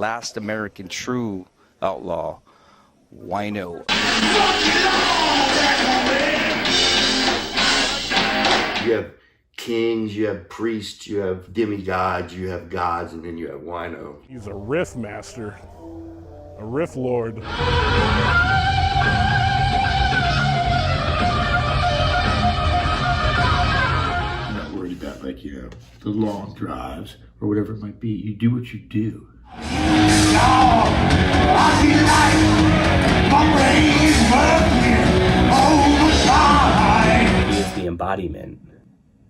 last American true outlaw, Wino. You have kings, you have priests, you have demigods, you have gods, and then you have Wino. He's a riff master, a riff lord. About the long drives or whatever it might be. You do what you do. It's the embodiment.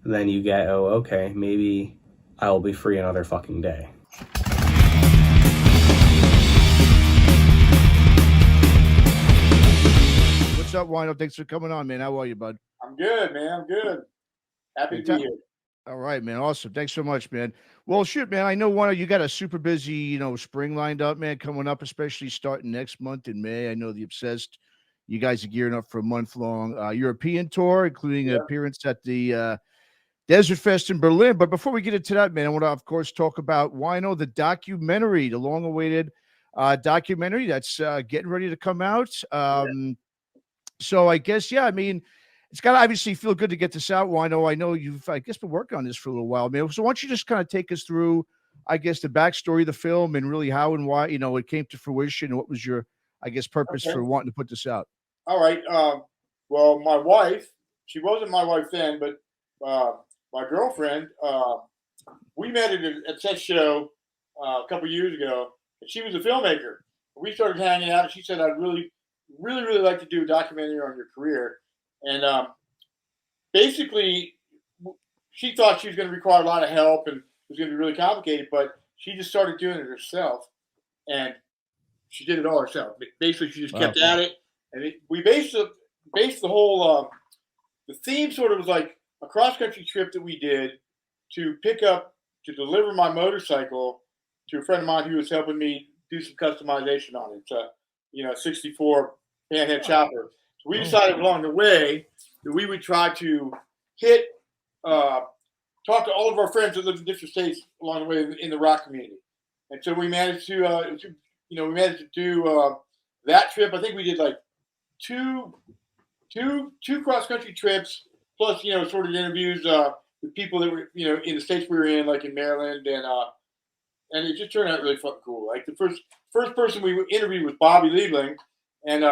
Then you get, oh, okay, maybe I will be free another fucking day. What's up, Wino? Thanks for coming on, man. How are you, bud? I'm good, man. I'm good. Happy to be here. All right, man. Awesome. Thanks so much, man. Well, shoot, man. I know you got a super busy, spring lined up, man, coming up, especially starting next month in May. I know the Obsessed, you guys are gearing up for a month-long European tour, including an appearance at the Desert Fest in Berlin. But before we get into that, man, I want to, of course, talk about Wino, the documentary, the long-awaited documentary that's getting ready to come out. So I guess, it's got to obviously feel good to get this out, Wino. I know you've, been working on this for a little while, man. So why don't you just kind of take us through, the backstory of the film and really how and why, it came to fruition and what was your, purpose for wanting to put this out? All right. Well, my wife, she wasn't my wife then, but my girlfriend, we met at a test show a couple years ago, and she was a filmmaker. We started hanging out, and she said, I'd really, really, really like to do a documentary on your career. And basically, she thought she was going to require a lot of help and it was going to be really complicated, but she just started doing it herself. And she did it all herself. Basically, she just kept at it. And we based the whole, the theme sort of was like a cross-country trip that we did to deliver my motorcycle to a friend of mine who was helping me do some customization on it. It's a 64 panhead chopper. We decided along the way that we would try to talk to all of our friends that lived in different states along the way in the rock community. And so we managed to, do that trip. I think we did like two cross-country trips, plus, sort of interviews with people that were, in the states we were in, like in Maryland. And it just turned out really fucking cool. Like the first person we interviewed was Bobby Liebling, and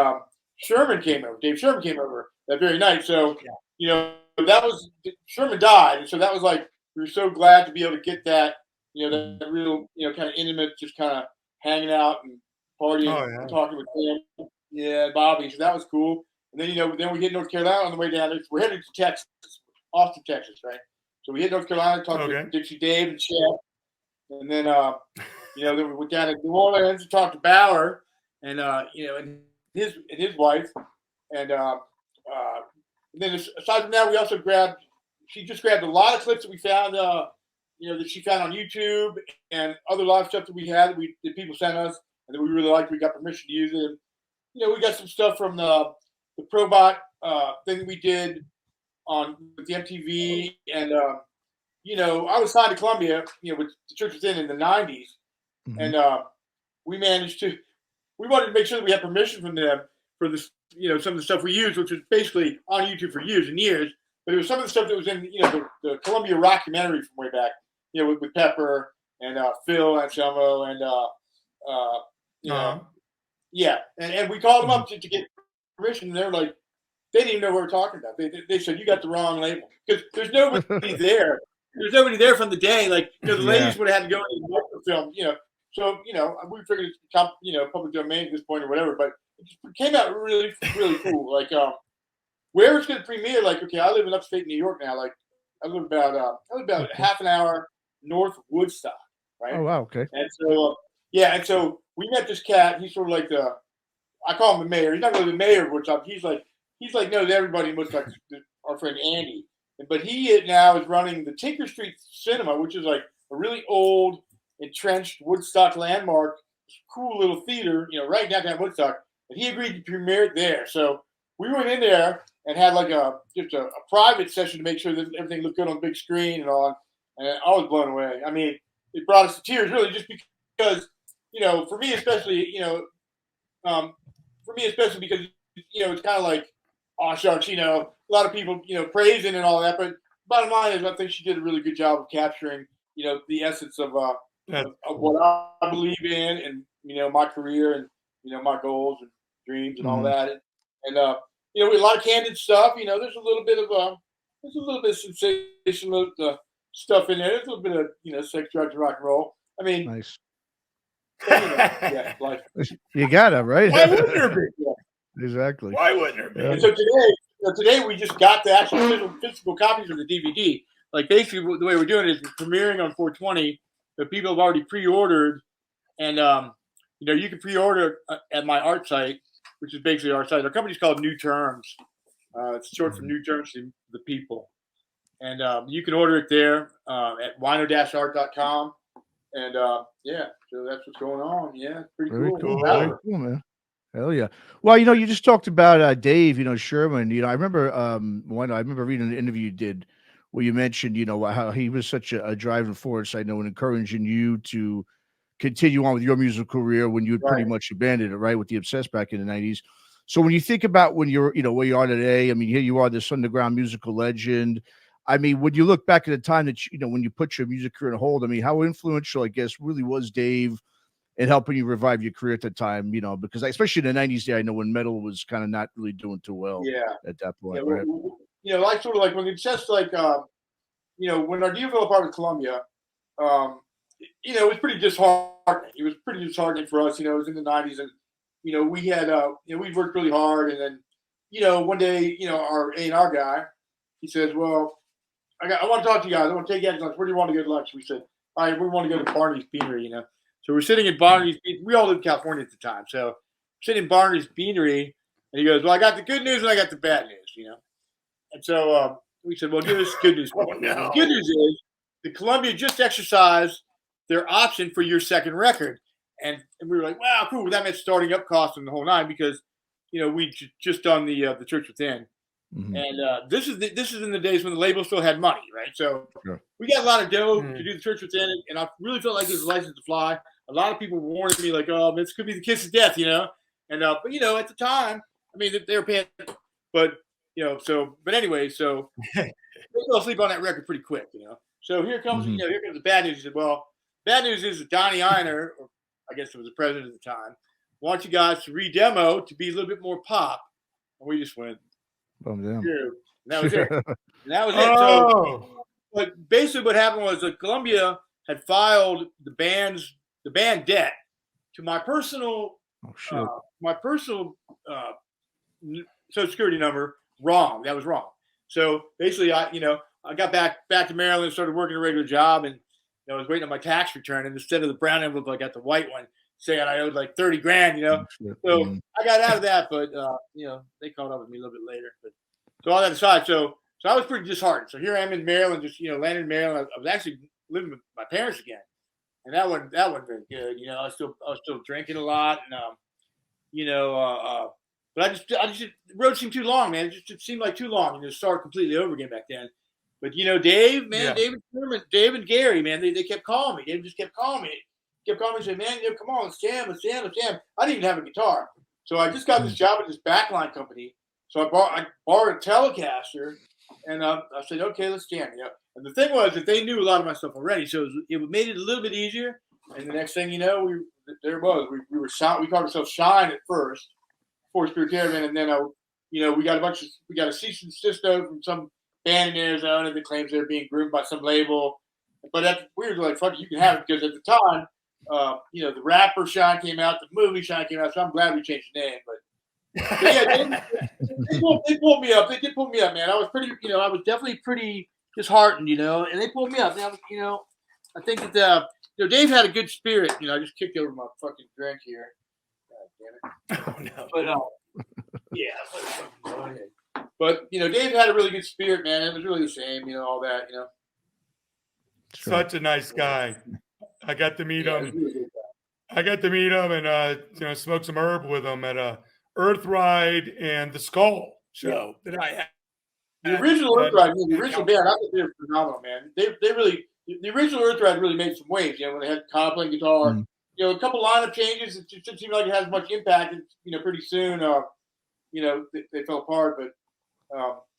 Dave Sherman came over that very night. So, that was, Sherman died. And so that was like, we were so glad to be able to get that, that real, kind of intimate, just kind of hanging out and partying and talking with him. Yeah, Bobby. So that was cool. And then, then we hit North Carolina on the way down. We're headed to Texas, Austin, Texas, right? So we hit North Carolina, talked to Dixie Dave and Chef. And then, then we went down to New Orleans and talked to Bauer and, and his wife, and then aside from that, we also she just grabbed a lot of clips that we found, that she found on YouTube and other live stuff that we had that people sent us and that we really liked. We got permission to use it. And, we got some stuff from the Probot thing that we did with the MTV, and I was signed to Columbia, with the Church Within in the '90s, and we wanted to make sure that we had permission from them for this, some of the stuff we used, which was basically on YouTube for years and years. But it was some of the stuff that was in, the Columbia rockumentary from way back, with Pepper and Phil Anselmo and and we called them up to get permission, and they were like, they didn't even know what we were talking about. They said, you got the wrong label, because there's nobody there. There's nobody there from the day. Like, the ladies would have had to go into the film, So, we figured it's, public domain at this point or whatever, but it just came out really, really cool. Like, where it's going to premiere, like, okay, I live in upstate New York now. Like, I live about half an hour north of Woodstock, right? Oh, wow, okay. And so, and so we met this cat. He's sort of like I call him the mayor. He's not really the mayor of Woodstock. He's like knows everybody in Woodstock, our friend Andy. But he now is running the Tinker Street Cinema, which is like a really old, entrenched Woodstock landmark, cool little theater, right downtown Woodstock. And he agreed to premiere it there. So we went in there and had like just a private session to make sure that everything looked good on the big screen and all. And I was blown away. I mean, it brought us to tears, really, just because for me especially, because it's kind of like, oh shucks, a lot of people, praising and all that, but bottom line is I think she did a really good job of capturing, the essence of what I believe in, and my career, and my goals and dreams and all that, and with a lot of candid stuff. There's a little bit of sensational stuff in there. There's a little bit of sex, drugs, and rock and roll. I mean, Nice. Yeah, like You gotta, right? why wouldn't there be? Yeah. Exactly. Why wouldn't there be? Yeah. And so today we just got the actual physical copies of the DVD. Like basically the way we're doing it is we're premiering on 420, but people have already pre-ordered, and you can pre-order at my art site, which is basically our site. Our company's called New Terms. It's short for New Terms to the People, and you can order it there at wino-art.com. And so that's what's going on. Yeah, it's pretty Very cool. cool. Very cool, man. Hell yeah. Well, you just talked about Dave, Sherman. I remember I remember reading an interview you did where you mentioned, how he was such a driving force, I know, in encouraging you to continue on with your musical career when you had pretty much abandoned it, right, with the Obsessed back in the 90s. So when you think about when you're, where you are today, I mean, here you are, this underground musical legend. I mean, when you look back at the time that, when you put your music career on hold, I mean, how influential, I guess, really was Dave in helping you revive your career at the time, because especially in the 90s there, I know when metal was kind of not really doing too well at that point, right? Like sort of like when the Obsessed, like, when our deal fell apart with Columbia, it was pretty disheartening. It was pretty disheartening for us, it was in the 90s, and, we had, we worked really hard, and then, one day, our A&R guy, he says, well, I want to talk to you guys. I want to take you out to lunch. Where do you want to go to lunch? We said, all right, we want to go to Barney's Beanery, So we're sitting in Barney's. We all lived in California at the time. So sitting in Barney's Beanery, and he goes, well, I got the good news and I got the bad news, And so we said, well, give us good news. Oh, no. The good news is that Columbia just exercised their option for your second record. And we were like, wow, cool. That meant starting up costs and the whole nine because, we just done the Church Within. Mm-hmm. And this is in the days when the label still had money, right? So we got a lot of dough to do the Church Within, and I really felt like it was a license to fly. A lot of people were warning me, like, "Oh, this could be the kiss of death," And but at the time, I mean, they were paying, but but anyway, so they fell asleep on that record pretty quick, So here comes, here comes the bad news. He said, "Well, bad news is that Donnie Ienner, or I guess it was the president at the time, wants you guys to re-demo to be a little bit more pop," and we just went. Oh, damn. And that was it. So, but basically, what happened was that Columbia had filed the band debt to my personal, Social Security number wrong. That was wrong. So basically, I got back to Maryland and started working a regular job, and I was waiting on my tax return, and instead of the brown envelope, I got the white one saying I owed like $30,000. So I got out of that, but they caught up with me a little bit later. But so all that aside, so I was pretty disheartened. So here I am in Maryland, just landed in Maryland. I was actually living with my parents again, and that wasn't very good. I was still drinking a lot, and but I just the road seemed too long, man. It seemed like too long, to start completely over again back then. But Dave, man, David Sherman, Dave and Gary, man, they kept calling me. Dave just kept calling me. Kept calling me and saying, man, come on, let's jam. I didn't even have a guitar. So I just got this job at this backline company. So I borrowed a Telecaster, and I said, okay, let's jam. And the thing was that they knew a lot of my stuff already, so it made it a little bit easier. And the next thing you know, we were we called ourselves Shine at first, before Spirit Caravan, and then we got a cease and desist note from some band in Arizona that claims they're being groomed by some label. But we were like, fuck it, you can have it, because at the time, the rapper Shine came out, the movie Shine came out, so I'm glad we changed the name. But yeah, they pulled me up. They did pull me up, man. I was I was definitely pretty disheartened, and they pulled me up. Now, I think that Dave had a good spirit. I just kicked over my fucking drink here. God damn it. Oh no. But Dave had a really good spirit, man. It was really the same, all that, Such a nice guy. I got to meet him. And smoke some herb with him at a Earth Ride and the Skull show that I had. The original Earth Ride, the original band, I think they were phenomenal, man. They really, the original Earth Ride really made some waves. When they had Cobb playing guitar, you know, a couple lineup changes. It just didn't seem like it has much impact. And, you know, pretty soon, you know, they fell apart. But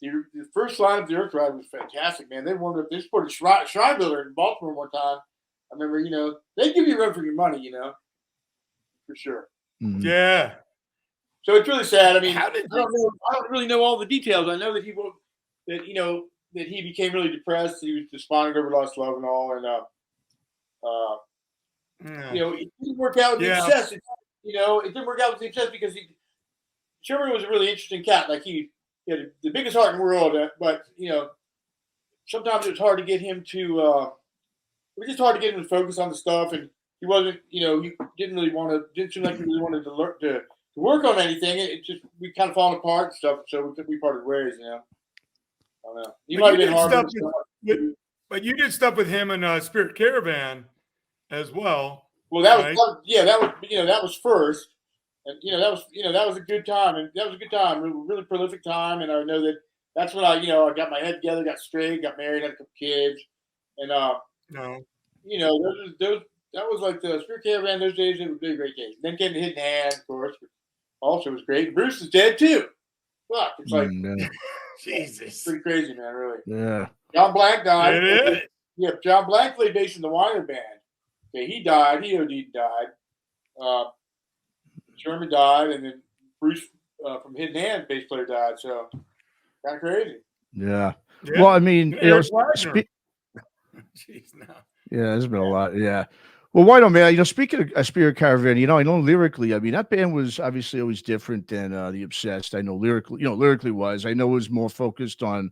the first lineup, the Earth Ride was fantastic, man. They warmed up. They supported Shrine Builder in Baltimore one time. I remember, you know, they give you a run for your money, you know, for sure. Mhm. Yeah. So it's really sad. I mean, I don't really know all the details. I know that you know, that he became really depressed. He was despondent over lost love and all, and you know, it didn't work out with the success. You know, it didn't work out with the success because Sherman was a really interesting cat. Like he had the biggest heart in the world, but you know, sometimes it was hard to get him to. It was just hard to get him to focus on the stuff, and he wasn't. You know, he didn't seem like he really wanted to learn to work on anything. It just we kind of fallen apart and stuff. So we parted ways. You know. I don't know. He might have been hard. But you did stuff with him in Spirit Caravan as well. Well, that was that was first, and that was a good time, and that was a good time, really prolific time, and I know that's when I got my head together, got straight, got married, had a couple kids, and you know that was like the Spirit Caravan. Those days they were really great days. Then came the Hidden Hand, of course, which also was great. Bruce is dead too. Fuck, it's like Jesus, pretty crazy, man. Really. Yeah. John Blank died. It is. Yeah, John Blank played bass in the Weiner Band. Okay, he died. He OD'd and died. Sherman died, and then Bruce from Hidden Hand, bass player, died. So kind of crazy. Yeah. Well, I mean, Jeez, no. Yeah, there's been a lot. Yeah. Well, why don't, man? You know, speaking of Spirit Caravan, you know, I know lyrically, I mean, that band was obviously always different than the Obsessed. I know lyrically wise, I know it was more focused on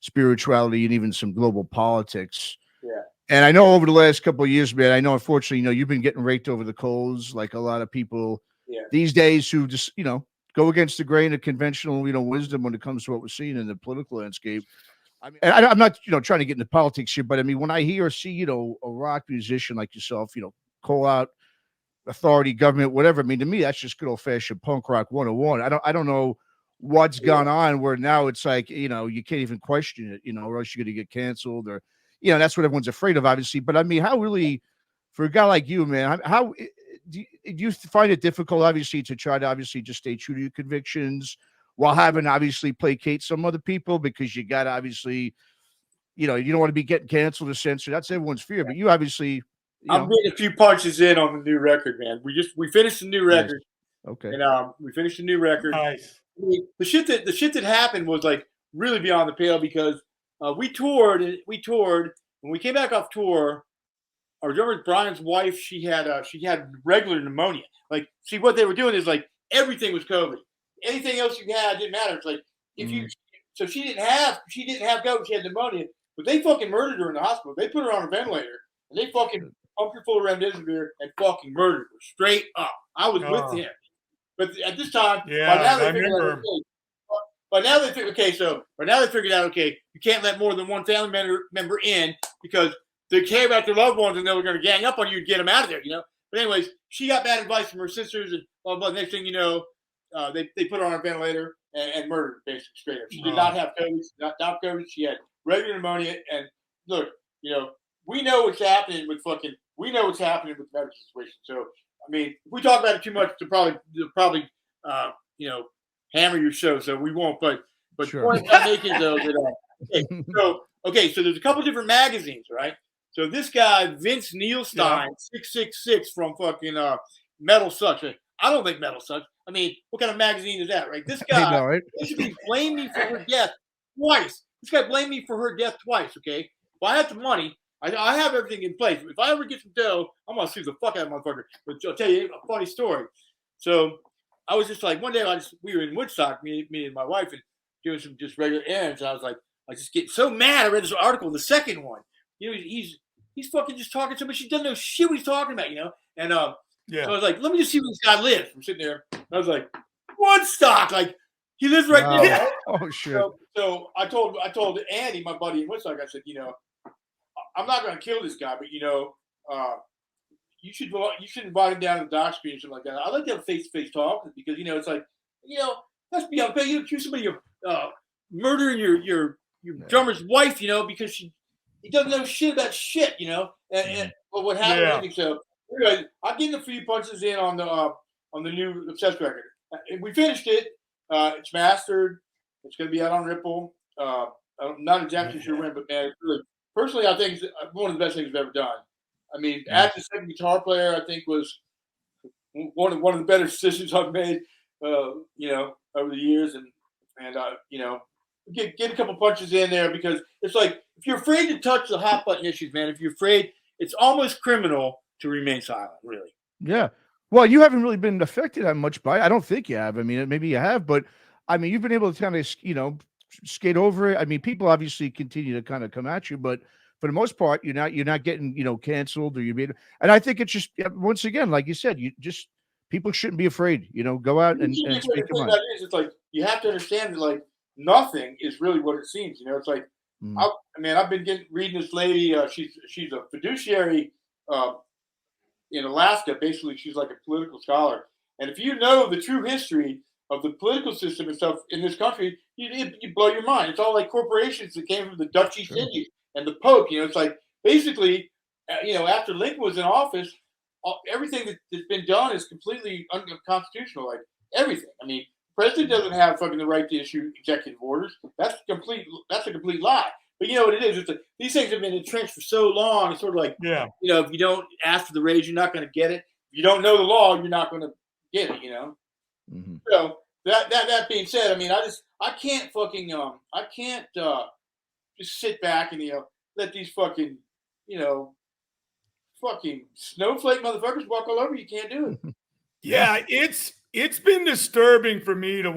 spirituality and even some global politics. Yeah. And I know over the last couple of years, man, I know unfortunately, you know, you've been getting raked over the coals like a lot of people these days who just, you know, go against the grain of conventional, you know, wisdom when it comes to what we're seeing in the political landscape. I mean, and I'm not, you know, trying to get into politics here, but I mean, when I hear or see, you know, a rock musician like yourself, you know, call out authority, government, whatever. I mean, to me, that's just good old fashioned punk rock 101. I don't know what's gone on where now it's like, you know, you can't even question it, you know, or else you're going to get canceled or, you know, that's what everyone's afraid of, obviously. But I mean, how really, for a guy like you, man, how do you find it difficult, obviously, to try to obviously just stay true to your convictions while having obviously placate some other people because you got to obviously, you know, you don't want to be getting canceled or censored. That's everyone's fear. But you obviously, I'm getting a few punches in on the new record, man. We finished the new record. Okay. And we finished the new record. Nice. I mean, the shit that happened was like really beyond the pale because we toured. When we came back off tour, our drummer Brian's wife, she had regular pneumonia. Like, see, what they were doing is like everything was COVID. Anything else you had didn't matter. It's like so she didn't have COVID. She had pneumonia, but they fucking murdered her in the hospital. They put her on a ventilator and they fucking pumped her full of remdesivir and fucking murdered her straight up. I was with him, but at this time, by now they figured out, okay, you can't let more than one family member in because they care about their loved ones and they were going to gang up on you and get them out of there, you know. But anyways, she got bad advice from her sisters and blah, blah. Next thing you know, they put her on a ventilator and murdered her basically straight up. She did not have COVID. Not COVID. She had regular pneumonia. And look, you know, we know what's happening with the medical situation. So, I mean, if we talk about it too much, they'll probably you know, hammer your show. So we won't. But sure. The point I'm making though that so there's a couple different magazines, right? So this guy Vince Neilstein, 666 from fucking Metal Sucks. I don't think Metal Sucks. I mean, what kind of magazine is that, right? This guy basically blamed me for her death twice. This guy blamed me for her death twice. Okay, well I have the money. I have everything in place. If I ever get some dough, I'm gonna sue the fuck out of motherfucker. But I'll tell you a funny story. So I was just like one day we were in Woodstock, me and my wife, and doing some just regular errands. And I was just getting so mad. I read this article, the second one. You know, he's fucking just talking so much. He doesn't know shit what he's talking about, you know. And so I was like, let me just see where this guy lives. I'm sitting there. I was like, Woodstock, like he lives right there. Oh shit. So I told Andy, my buddy in Woodstock, I said, you know, I'm not going to kill this guy, but you know, you should invite him down to the dock screen or something like that. I like to have a face-to-face talk because you know it's like, you know, let's be honest, you accuse somebody of murdering your drummer's wife, you know, because he doesn't know shit about shit, you know. And what happened? So Anyway, I'm getting a few punches in on the new Obsessed record. We finished it. It's mastered. It's going to be out on Ripple. I'm not exactly sure when, but man, it's really, personally, I think it's one of the best things we've ever done. I mean, as a second guitar player, I think was one of the better decisions I've made, over the years, and get a couple punches in there, because it's like, if you're afraid to touch the hot button issues, man, if you're afraid, it's almost criminal to remain silent, really. Yeah. Well, you haven't really been affected that much by it. I don't think you have. I mean, maybe you have, but I mean, you've been able to kind of, skate over it. I mean, people obviously continue to kind of come at you, but for the most part, you're not getting, canceled, or you're being, and I think it's just, once again, like you said, people shouldn't be afraid, go out and speak your mind. It's like, you have to understand that, like, nothing is really what it seems. It's like, I've been reading this lady. She's a fiduciary in Alaska. Basically, she's like a political scholar. And if you know the true history of the political system and stuff in this country, you blow your mind. It's all like corporations that came from the Dutch East Indies and the Pope. It's like, basically, after Lincoln was in office, everything that's been done is completely unconstitutional. Like, everything. I mean, the president doesn't have fucking the right to issue executive orders. That's a complete lie. But you know what it is? It's like, these things have been entrenched for so long. It's sort of like, if you don't ask for the raise, you're not going to get it. If you don't know the law, you're not going to get it. Mm-hmm. So that being said, I mean, I can't just sit back and let these fucking snowflake motherfuckers walk all over you. Can't do it. Yeah, it's been disturbing for me to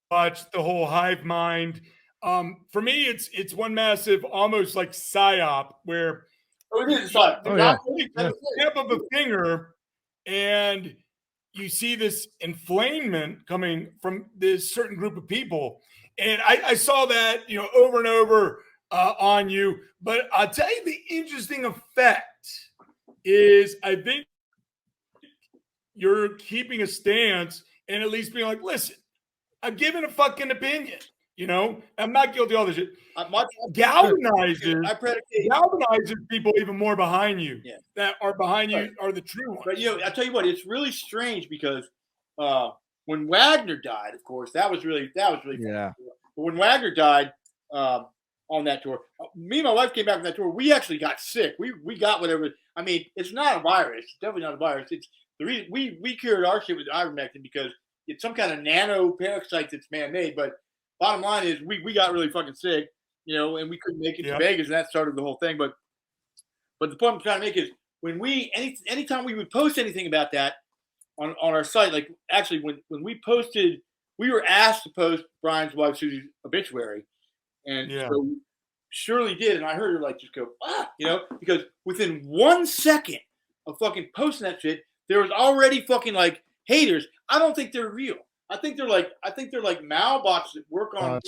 watch the whole hive mind. For me, it's one massive, almost like psyop, where it is. At the tip of a finger, and you see this inflamement coming from this certain group of people. And I saw that, over and over on you. But I'll tell you, the interesting effect is, I think you're keeping a stance and at least being like, listen, I'm giving a fucking opinion. I'm not guilty of all this shit. Galvanizes people even more behind you. Yeah. That are behind you are the true ones. But I tell you what, it's really strange, because when Wagner died, of course, that was really fun. But when Wagner died on that tour, me and my wife came back from that tour. We actually got sick. We got whatever. I mean, it's not a virus. It's definitely not a virus. It's the reason we cured our shit with ivermectin, because it's some kind of nano parasite that's man-made. But bottom line is, we got really fucking sick, and we couldn't make it to Vegas, and that started the whole thing. But the point I'm trying to make is, when anytime we would post anything about that on our site, like, actually when we posted, we were asked to post Brian's wife Susie's obituary, and so Shirley did, and I heard her like just go, because within 1 second of fucking posting that shit, there was already fucking like haters. I don't think they're real. I think they're like malbots that work on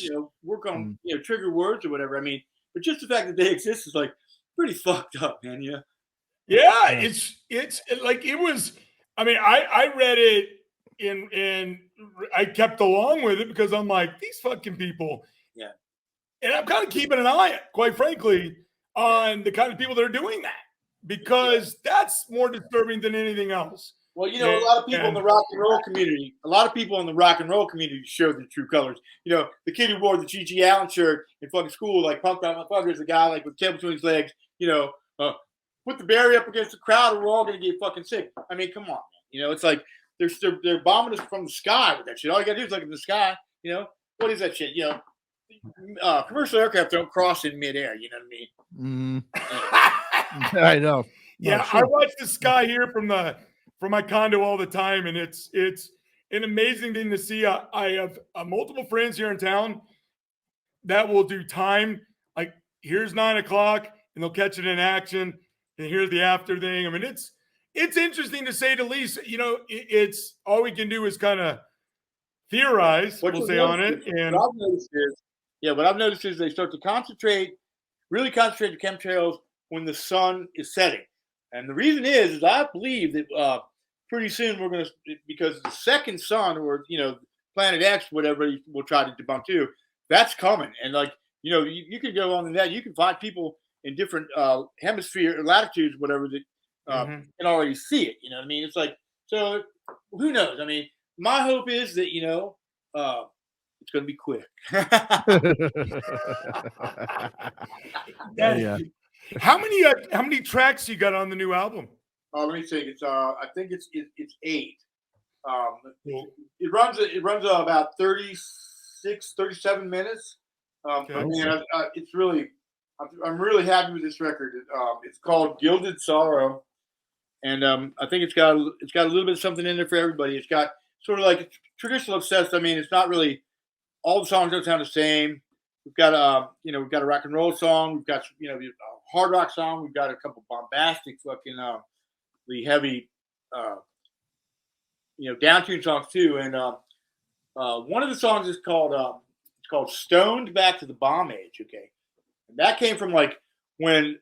trigger words or whatever. I mean, but just the fact that they exist is like pretty fucked up, man. Yeah, it's like, it was. I mean, I read it and I kept along with it, because I'm like, these fucking people. Yeah. And I'm kind of keeping an eye, quite frankly, on the kind of people that are doing that, because that's more disturbing than anything else. Well, a lot of people in the rock and roll community, show their true colors. The kid who wore the G.G. Allen shirt in fucking school, like, punk rock motherfuckers, the guy like with tail between his legs, put the barrier up against the crowd, or we're all gonna get fucking sick. I mean, come on, man. It's like they're bombing us from the sky with that shit. All you gotta do is look at the sky. What is that shit? Commercial aircraft don't cross in midair. You know what I mean? I know. Yeah, sure. I watch the sky here from my condo all the time, and it's an amazing thing to see. I have multiple friends here in town that will do time, like, here's 9 o'clock, and they'll catch it in action, and here's the after thing. I mean, it's interesting, to say the least. It's all we can do is kind of theorize, we'll say, on it. And what I've noticed is they start to really concentrate the chemtrails when the sun is setting. And the reason is I believe that pretty soon we're going to, because the second sun, or, Planet X, whatever we'll try to debunk too, that's coming. And like, you can go on the net, you can find people in different hemisphere latitudes, whatever, that can already see it. You know what I mean? It's like, so who knows? I mean, my hope is that, it's going to be quick. Yeah. How many tracks you got on the new album? Let me think. I think it's 8. Cool. It runs about 36, 37 minutes. Okay. But man, it's really, I'm really happy with this record. It's called Gilded Sorrow, and I think it's got a little bit of something in there for everybody. It's got sort of like traditional obsessed. I mean, it's not really, all the songs don't sound the same. We've got we've got a rock and roll song. We've got a hard rock song. We've got a couple bombastic fucking the heavy down tune songs too. And one of the songs is called "Stoned Back to the Bomb Age." Okay, and that came from like when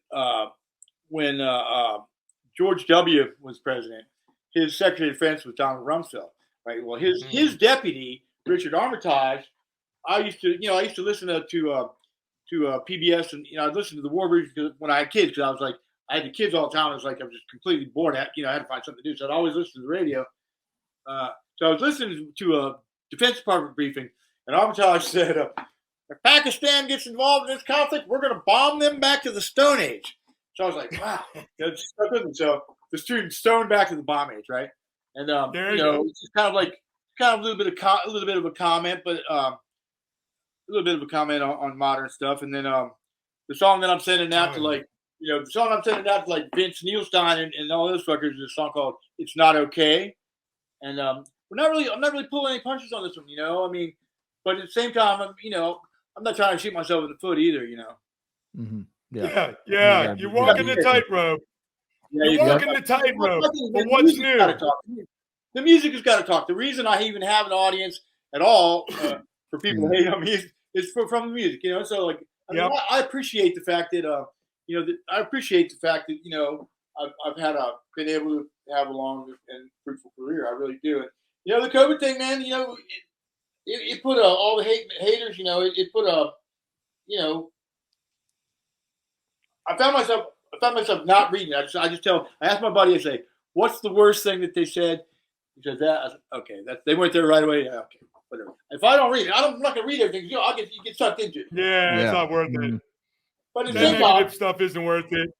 George W. was president. His Secretary of Defense was Donald Rumsfeld. Right. Well, his deputy Richard Armitage. I used to listen to PBS, and I'd listen to the War Bridge when I had kids, because I had the kids all the time. I was just completely bored. I had to find something to do, so I'd always listen to the radio. So I was listening to a Defense Department briefing, and Armitage said, "If Pakistan gets involved in this conflict, we're going to bomb them back to the Stone Age." So I was like, "Wow!" So the students stoned back to the bomb age, right? And it's just kind of a little bit of a comment, but a little bit of a comment on modern stuff. And then the song that I'm sending out to Vince Neilstein and all those fuckers is a song called "It's Not Okay." And I'm not really pulling any punches on this one, I mean, but at the same time, I'm not trying to shoot myself in the foot either, Mm-hmm. Yeah. You're walking the tightrope. You're walking the tightrope. But what's new? The music has got to talk. The reason I even have an audience at all for people who hate on me is from the music, So like, I appreciate the fact that I've been able to have a long and fruitful career. I really do. And the COVID thing, man. It put all the haters. It put I found myself not reading. I asked my buddy. I say, "What's the worst thing that they said?" He said that. I said, "Okay, they went there right away." Yeah, okay, whatever. If I don't read it, I'm not gonna read everything. You get sucked into it. Yeah, it's not worth it. But the negative stuff isn't worth it.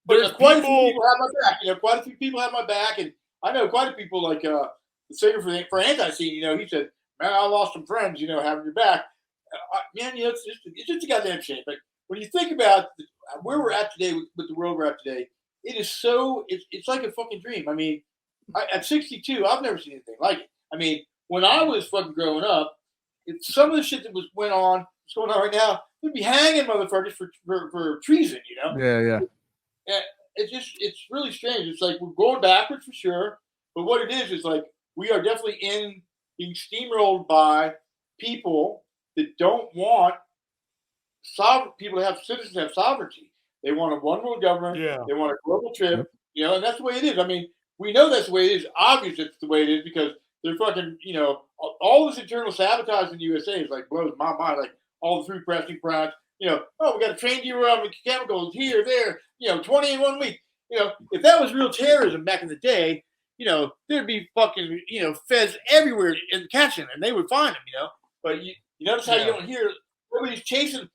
There's quite a few people have my back. Quite a few people have my back, and I know quite a few people like the singer for Anti-Scene. He said, "Man, I lost some friends. Having your back." Man, it's just a goddamn shame. But when you think about where we're at today with the world we're at today, it is it's like a fucking dream. I mean, at 62, I've never seen anything like it. I mean, when I was fucking growing up, some of the shit that what's going on right now, they'd be hanging motherfuckers for treason, Yeah. And it's really strange. It's like we're going backwards for sure, but what it is like we are definitely being steamrolled by people that don't want citizens to have sovereignty. They want a one world government. Yeah. They want a global trip. And that's the way it is. I mean, we know that's the way it is. Obviously, it's the way it is because they're fucking, all this internal sabotage in the USA is like blows my mind. Like all the food pressing plants, we got to train you around with chemicals here, there, 20 in 1 week. If that was real terrorism back in the day, there'd be fucking, feds everywhere in catching them, and they would find them, But you notice how you don't hear, nobody's chasing,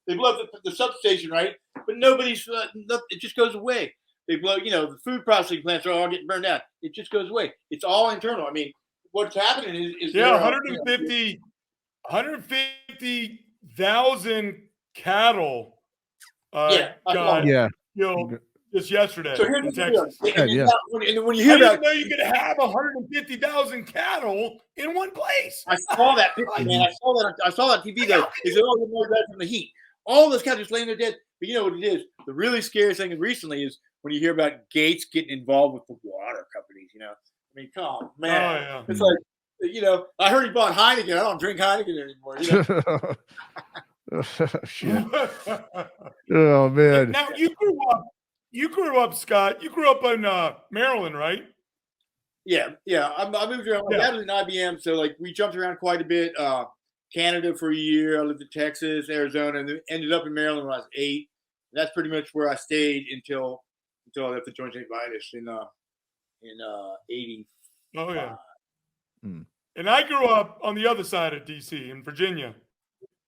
they blow up the substation, right? But nobody's, it just goes away. They blow, the food processing plants are all getting burned out. It just goes away. It's all internal. I mean, what's happening is 150,000 cattle got killed just yesterday in Texas. And when you hear I about, didn't know you could have 150,000 cattle in one place. I saw that picture, man. I saw that TV though. They said, "Oh, they're more dead from the heat." All those cattle just laying there dead. But you know what it is? The really scary thing recently is when you hear about Gates getting involved with the water companies. I mean, come on, man. It's like, I heard he bought Heineken. I don't drink Heineken anymore. Shit. Oh man. Now you grew up, Scott. You grew up in Maryland, right? Yeah. I moved around. My dad was in IBM, so like we jumped around quite a bit. Canada for a year. I lived in Texas, Arizona, and then ended up in Maryland when I was 8. That's pretty much where I stayed until until I left to join St. Vitus in 80. Oh yeah. Hmm. And I grew up on the other side of DC in Virginia.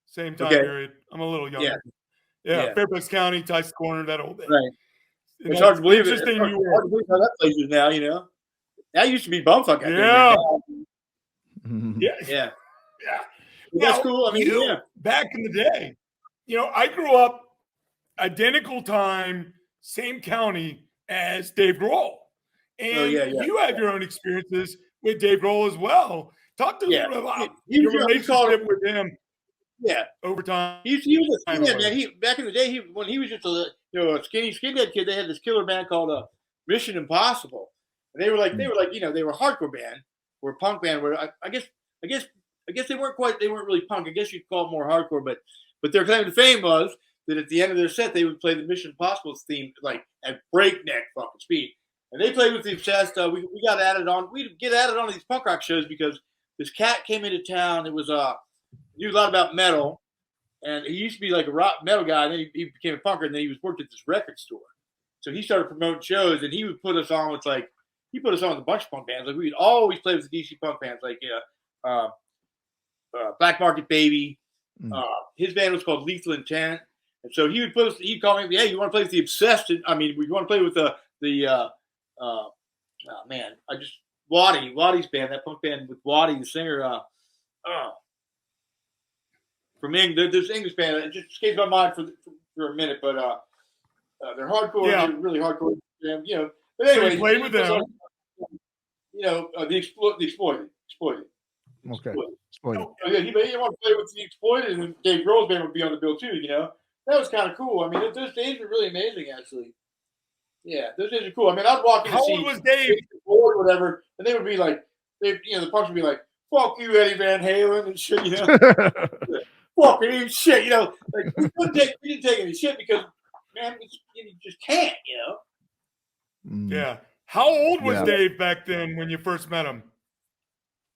Same time Okay. period. I'm a little younger. Yeah. Fairfax County, Tyson Corner, that whole thing. Right. And It's hard to believe it. interesting It's hard to believe how that place is now, you know. That used to be bumfuck. Yeah. Yeah. Yeah. That's Now, cool. I mean, you, back in the day, you know, I grew up identical time, same county as Dave Grohl. And you have your own experiences with Dave Grohl as well. Talk to us about your relationship with him. Yeah, over time. He was a skinhead, man. Back in the day, when he was just a skinhead kid, they had this killer band called Mission Impossible, and they were like, you know, they were a hardcore band, or a punk band. Where I guess they weren't really punk. I guess you'd call it more hardcore, but their claim to fame was that at the end of their set, they would play the Mission Impossible theme like at breakneck fucking speed. And they played with the Obsessed. We got added on. We'd get added on these punk rock shows because this cat came into town. It was knew a lot about metal, and he used to be like a rock metal guy. And then he became a punker, and then he worked at this record store. So he started promoting shows, and he would put us on with he put us on with a bunch of punk bands. Like we'd always play with the DC punk bands, like Black Market Baby. His band was called Lethal Intent, and so he would put us. He'd call me, hey, you want to play with the Obsessed? I mean, we want to play with Waddy's band, that punk band with Waddy, the singer, from England. This English band, it just escapes my mind for a minute, but they're hardcore, they're really hardcore. You know, but anyway, so you played with them. You know, the Exploited. Okay. Yeah, he didn't want to play with the Exploited, and Dave Grohl's band would be on the bill too. You know, that was kind of cool. I mean, those days were really amazing, actually. Yeah, those days are cool. I mean, I'd walk in and see How old was Dave? Or whatever, and they would be like, the punks would be like, "Fuck you, Eddie Van Halen," and shit, you know. Fucking shit, you know. Like we didn't take any shit because, man, you just can't, you know. Yeah. How old was Dave back then when you first met him?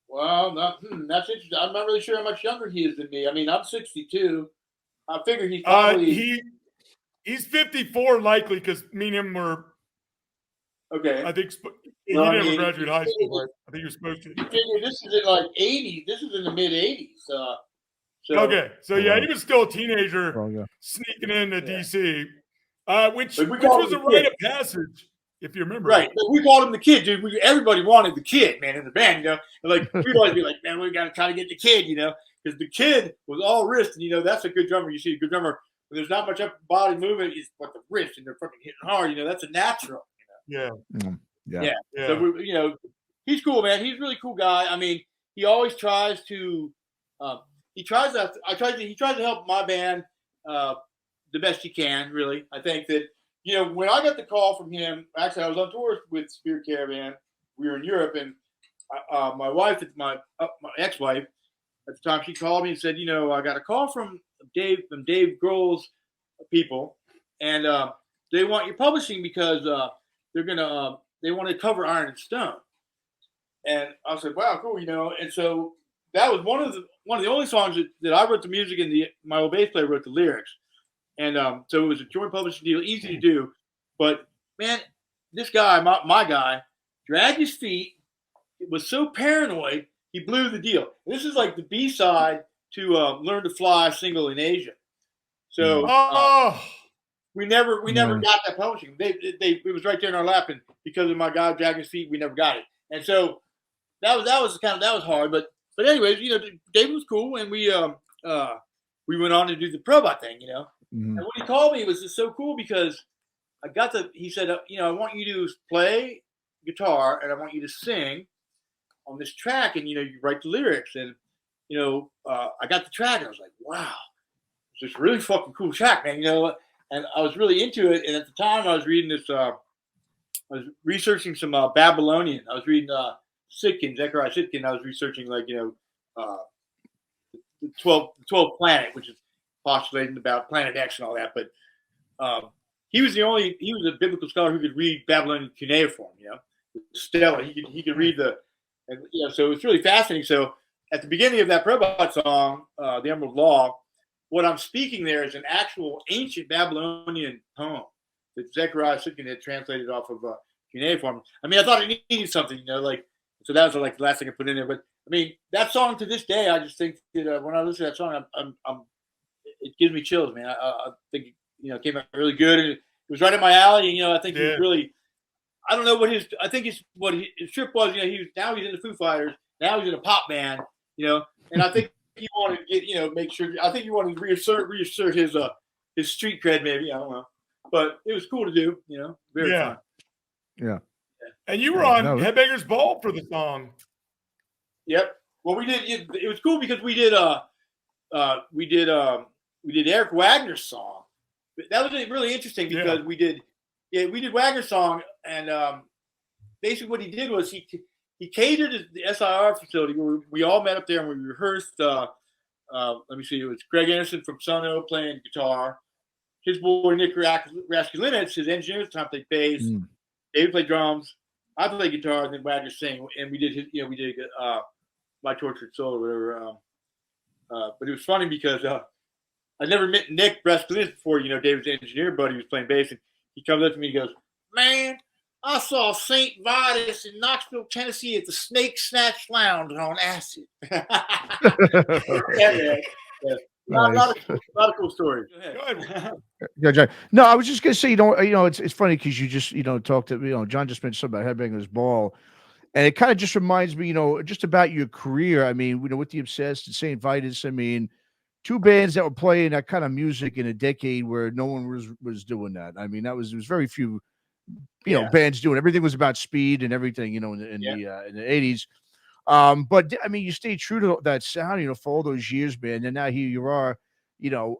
Well, that's interesting. I'm not really sure how much younger he is than me. I mean, I'm 62. I figure he's probably he's 54 likely because me and him were. Okay. I think he never graduated high school. Right? I think he was supposed to. This is in like 80s. This is in the mid 80s. Okay, so yeah, he was still a teenager sneaking into DC, which was a rite of passage, if you remember. Right, but we called him the kid, dude. Everybody wanted the kid, man, in the band, you know. And like we'd always be like, man, we got to try to get the kid, you know, because the kid was all wrist, and you know that's a good drummer. You see a good drummer when there's not much upper body movement, it's but the wrist, and they're fucking hitting hard. You know, that's a natural. You know? Yeah. So you know, he's cool, man. He's a really cool guy. I mean, he always tries to. He tries to help my band the best he can. Really, I think that when I got the call from him, actually I was on tour with Spirit Caravan. We were in Europe, and my wife, my ex-wife at the time, she called me and said, I got a call from Dave Grohl's people, and they want your publishing because they want to cover Iron and Stone. And I said, wow, cool, and so that was one of the only songs that I wrote the music and my old bass player wrote the lyrics. And so it was a joint publishing deal, easy to do. But man, this guy, my guy, dragged his feet. It was so paranoid, he blew the deal. And this is like the B-side to Learn to Fly single in Asia. So we never got that publishing. It was right there in our lap, and because of my guy dragging his feet, we never got it. And so that was hard. But anyways, David was cool, and we went on to do the Probot thing, And when he called me, it was just so cool because he said, I want you to play guitar and I want you to sing on this track, and you write the lyrics. And I got the track, and I was like, wow, it's just really fucking cool track, man. And I was really into it. And at the time, I was reading this. I was researching some Babylonian. I was reading Sitkin, Zechariah Sitkin. I was researching the 12th planet, which is postulating about Planet X and all that. But he was a biblical scholar who could read Babylonian cuneiform, Stella. He could read so it's really fascinating. So at the beginning of that Probot song, The Emerald Law, what I'm speaking there is an actual ancient Babylonian poem that Zechariah Sitkin had translated off of cuneiform. I mean, I thought it needed something, so that was like the last thing I put in there. But I mean, that song to this day, I just think that when I listen to that song, it gives me chills, man. I think it came out really good, and it was right up my alley. And I think he was really. I don't know what his trip was. He's in the Foo Fighters. Now he's in a pop band. And I think he wanted to get make sure. I think he wanted to reassert his street cred, maybe. I don't know, but it was cool to do. Very fun. Yeah. And you were on Headbangers Ball for the song. Yep. Well, we did. It was cool because we did Eric Wagner's song. That was really interesting because we did Wagner's song, and basically what he did was he catered the SIR facility where we all met up there and we rehearsed. Let me see, it was Greg Anderson from Sono playing guitar, his boy Nick Raskulinitz, his engineer at the time, played bass. David played drums, I played guitar, and then Wagner sang, and we did My Tortured Soul or whatever. But it was funny because I never met Nick Raskulinitz before. David's engineer buddy was playing bass, and he comes up to me and goes, "Man, I saw St. Vitus in Knoxville, Tennessee at the Snake Snatch Lounge on acid." Yeah, man. Yeah. A lot of cool stories. Go ahead. Yeah, John. No, I was just gonna say, it's funny because you just, talked to, John just mentioned something about Headbangers Ball, and it kind of just reminds me, just about your career. I mean, with the Obsessed and St. Vitus, I mean, two bands that were playing that kind of music in a decade where no one was doing that. I mean, there was very few, bands doing. Everything was about speed and everything, in the 80s. But I mean, you stayed true to that sound, for all those years, man. And now here you are,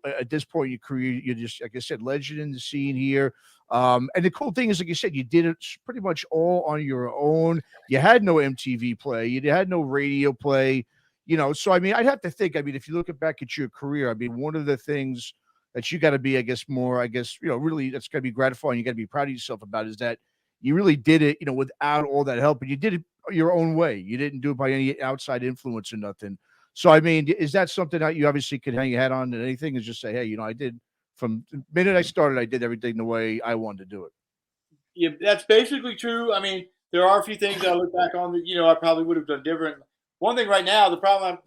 at this point in your career, you're just, like I said, legend in the scene here. And the cool thing is, like you said, you did it pretty much all on your own. You had no MTV play. You had no radio play, So, I mean, I'd have to think, if you look back at your career, I mean, one of the things that you got to be, really that's got to be gratifying. You got to be proud of yourself about is that you really did it, without all that help, and you did it your own way. You didn't do it by any outside influence or nothing. So, I mean, is that something that you obviously could hang your hat on and anything is just say, hey, I did from the minute I started, I did everything the way I wanted to do it. Yeah, that's basically true. I mean, there are a few things I look back on that, I probably would have done different. One thing right now, the problem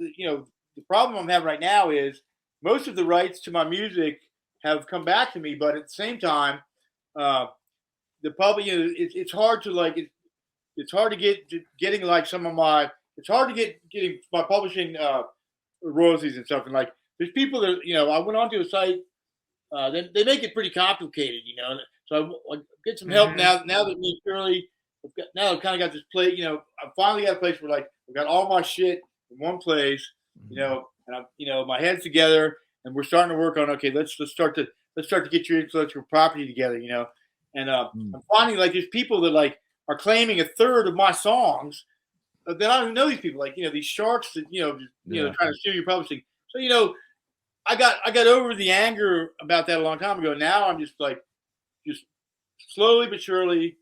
I'm having right now is most of the rights to my music have come back to me, but at the same time, the public, it's hard to it's hard to getting like some of my, it's hard to getting my publishing royalties and stuff. And like, there's people that, I went onto a site, they make it pretty complicated, so I get some help now that me and Shirley, I've kind of got this place, I finally got a place where I've got all my shit in one place, and I'm, my head's together and we're starting to work on, okay, let's start to get your intellectual property together, and I'm finding there's people that are claiming a third of my songs that I don't even know these people, these sharks that, trying to steal your publishing. So, I got over the anger about that a long time ago. Now I'm just slowly but surely,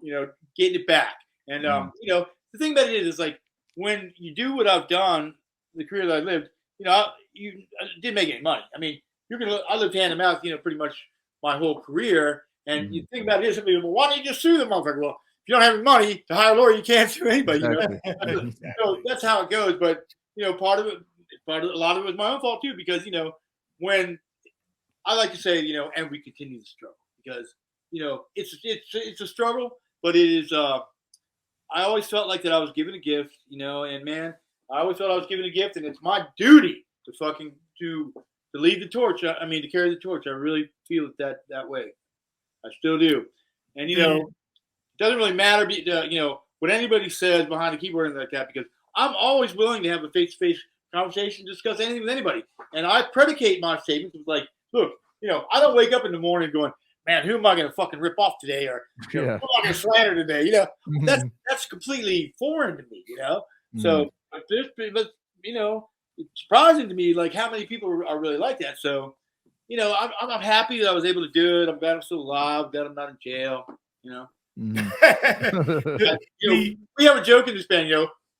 getting it back. And, the thing about it is when you do what I've done, the career that I lived, I didn't make any money. I mean, I lived hand to mouth, pretty much my whole career. And you think about it, somebody goes, well, why don't you just sue the motherfucker? Well, if you don't have any money to hire a lawyer, you can't sue anybody. So that's how it goes. But a lot of it was my own fault too, because when I like to say, and we continue to struggle because it's a struggle, but it is. I always felt like that I was given a gift, and man, I always thought I was given a gift, and it's my duty to lead the torch. To carry the torch. I really feel it that way. I still do. And, it doesn't really matter, what anybody says behind the keyboard and like that, because I'm always willing to have a face-to-face conversation, discuss anything with anybody. And I predicate my statements with look, I don't wake up in the morning going, man, who am I going to fucking rip off today? Or who am I going to slander today? That's completely foreign to me, So, but it's surprising to me, how many people are really like that. So, I'm happy that I was able to do it. I'm glad I'm still alive. Glad I'm not in jail. We have a joke in this band.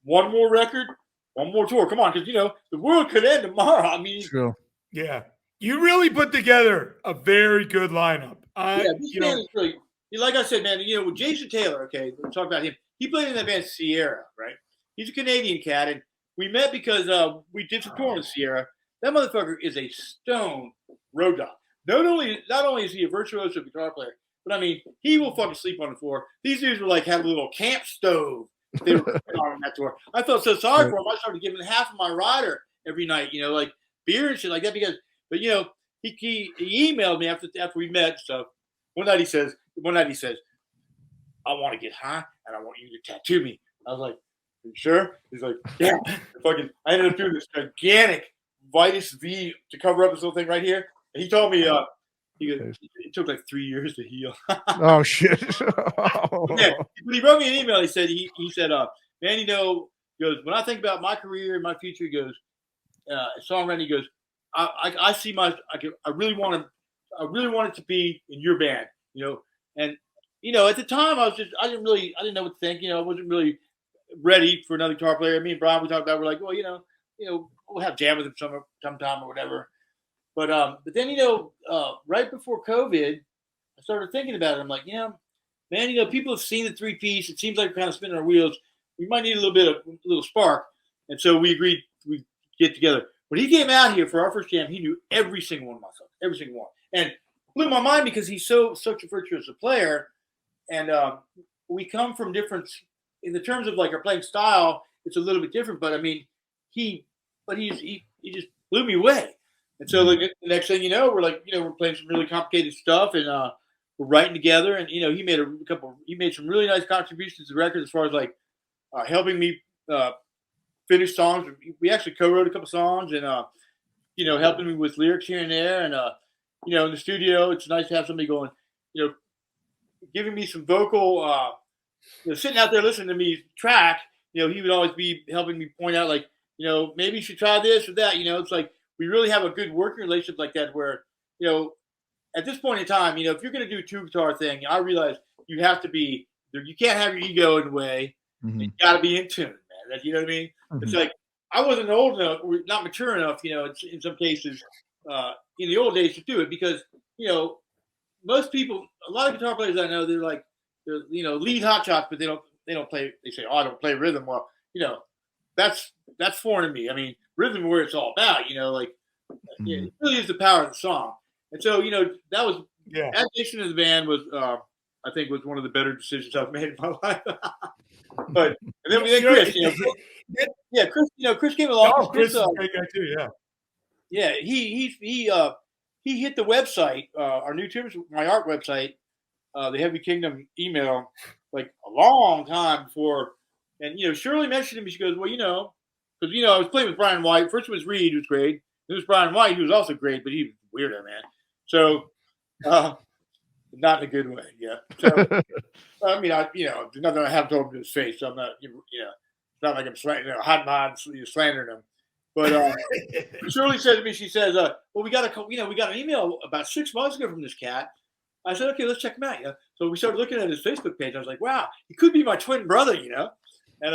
One more record, one more tour. Come on, because the world could end tomorrow. I mean, true. Yeah, you really put together a very good lineup. This band is really, like I said, man. With Jason Taylor. Okay, we'll talk about him. He played in that band Sierra, right? He's a Canadian cat, and we met because we did some touring with Sierra. That motherfucker is a stone road dog. Not only is he a virtuoso guitar player, but I mean, he will fucking sleep on the floor. These dudes were like had a little camp stove. They were on that tour. I felt so sorry for him. I started giving half of my rider every night, like beer and shit like that. But he emailed me after we met and stuff. One night he says, I want to get high and I want you to tattoo me. I was like, are you sure? He's like, yeah. I ended up doing this gigantic Vitus V to cover up this little thing right here. And he told me, it took like 3 years to heal. Oh shit! Yeah, when he wrote me an email, he said, man, he goes, when I think about my career and my future, he goes, songwriting, he goes, I see I really want it to be in your band, and at the time I didn't know what to think, I wasn't really ready for another guitar player. Me and Brian, we talked about, we're like, well, we'll have jam with him sometime or whatever. But then, right before COVID, I started thinking about it. I'm like, man, people have seen the 3-piece. It seems like we're kind of spinning our wheels. We might need a little spark. And so we agreed we'd get together. When he came out here for our first jam, he knew every single one of my songs, every single one. And blew my mind because he's such a virtuoso player. And we come from different, in the terms of like our playing style, it's a little bit different. But I mean, he just blew me away. And so like the next thing you know, we're playing some really complicated stuff and we're writing together. And he made some really nice contributions to the record as far as like helping me finish songs. We actually co-wrote a couple songs and helping me with lyrics here and there. And in the studio, it's nice to have somebody going, giving me some vocal, sitting out there listening to me track. He would always be helping me point out like, maybe you should try this or that. It's like we really have a good working relationship like that where, at this point in time, if you're going to do a 2-guitar thing, I realize you have to be, you can't have your ego in the way. Mm-hmm. You got to be in tune, man. You know what I mean? Mm-hmm. It's like I wasn't old enough, or not mature enough, in some cases, in the old days to do it because, most people, a lot of guitar players I know, they're lead hotshots, but they don't play. They say, "Oh, I don't play rhythm." Well, that's foreign to me. I mean, rhythm where it's all about. It really is the power of the song. And so, that was addition to the band was, I think, was one of the better decisions I've made in my life. But and then Chris, Chris came along. Oh, Chris is a great guy too. Yeah. Yeah, he hit the website, our new Timbers My Art website, the Heavy Kingdom email, like a long time before. And, Shirley mentioned to me, she goes, well, because, I was playing with Brian White. First it was Reed, who was great. Then it was Brian White, who was also great, but he was weirdo, man. So, not in a good way, yeah. So, I mean, there's nothing I haven't told him to his face, so I'm not, it's not like I'm slandering him. But Shirley said to me, she says, well, we got an email about 6 months ago from this cat. I said, okay, let's check him out. So we started looking at his Facebook page. I was like, wow, he could be my twin brother, And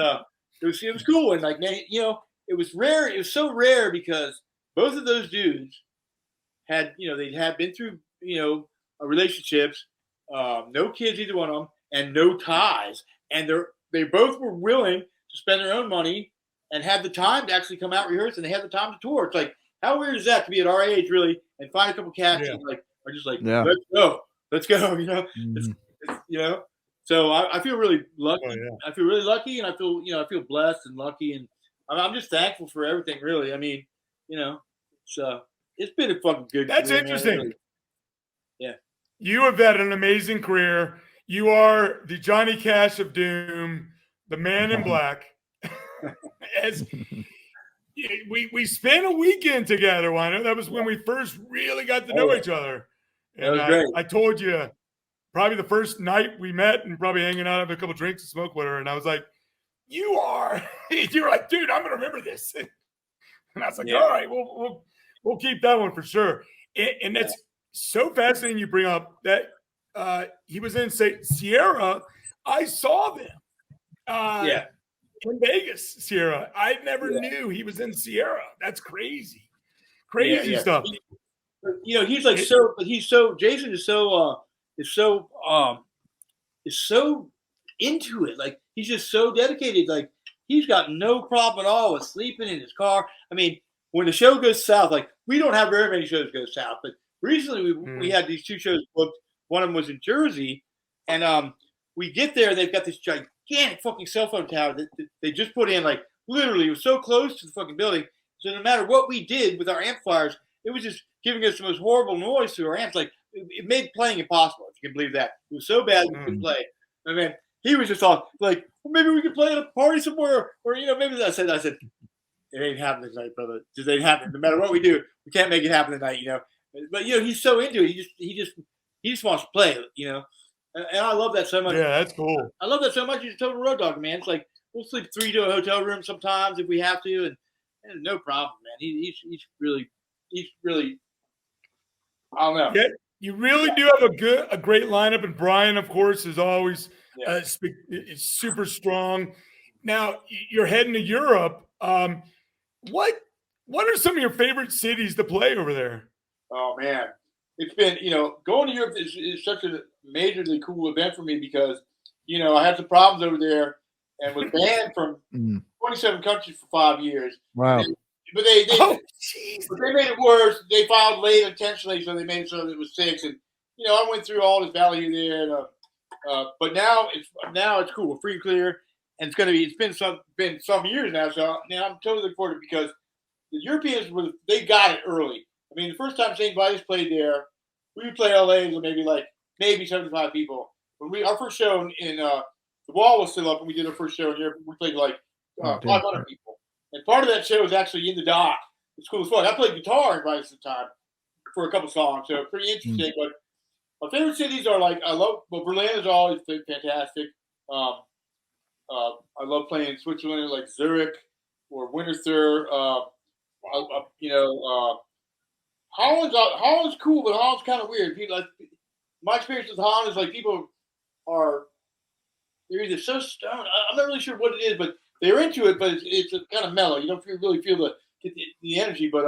it was cool. And like, it was rare. It was so rare because both of those dudes had, they'd had been through, relationships, no kids, either one of them, and no ties. And they both were willing to spend their own money and had the time to actually come out, rehearse, and they had the time to tour. It's like, how weird is that to be at our age, really, and find a couple cats and are just like, let's go, So I feel really lucky. Oh, yeah. I feel really lucky, and I feel blessed and lucky, and I'm just thankful for everything, really. I mean, it's been a fucking good. That's career, interesting. Really. Yeah, you have had an amazing career. You are the Johnny Cash of Doom, the Man in Black. As we spent a weekend together, Wino. That was when we first really got to know each other. And I told you probably the first night we met and probably hanging out, having a couple drinks and smoke with her. And I was like, you're like, dude, I'm going to remember this. And I was like, all right, we'll keep that one for sure. And that's so fascinating you bring up that he was in Sierra. I saw them. In Vegas, Sierra. I never knew he was in Sierra. That's crazy. Crazy stuff. He's like Jason is so is so into it. Like he's just so dedicated. Like he's got no problem at all with sleeping in his car. I mean, when the show goes south, like we don't have very many shows go south, but recently we had these 2 shows booked. One of them was in Jersey, and we get there. They've got this gigantic fucking cell phone tower that they just put in. Like literally, it was so close to the fucking building. So no matter what we did with our amplifiers, it was just giving us the most horrible noise through our amps. Like it made playing impossible. If you can believe that, it was so bad we couldn't play. I mean, he was just all like, well, maybe we could play at a party somewhere, or maybe I said, it ain't happening tonight, brother. It just ain't happening. No matter what we do, we can't make it happen tonight, But he's so into it. He just wants to play, And I love that so much. Yeah, that's cool. I love that so much. He's a total road dog, man. It's like we'll sleep 3 to a hotel room sometimes if we have to, and no problem, man. He's really. I don't know. Yeah, you really do have a great lineup, and Brian, of course, is always is super strong. Now you're heading to Europe. What are some of your favorite cities to play over there? Oh man, it's been going to Europe is such a majorly cool event for me because I had some problems over there and was banned from 27 countries for 5 years. Wow. But they made it worse. They filed late intentionally, so they made it so that it was 6. And I went through all this value there. And, but now it's cool. We're free and clear, and it's been some years now. So now I'm totally looking forward to it because the Europeans they got it early. I mean, the first time St. Vitus played there, we would play LA with maybe 75 people. When our first show in the wall was still up, and we did our first show in Europe, we played 500 people. And part of that show was actually in the dock. It's cool as fuck. I played guitar in Vitus at the time for a couple songs, so pretty interesting. But my favorite cities are Berlin is always fantastic. I love playing in Switzerland, like Zurich or Winterthur. Holland's cool, but Holland's kind of weird. My experience with Holland is like people they're either so stoned. I'm not really sure what it is, but they're into it. But it's kind of mellow. You don't really feel the energy. But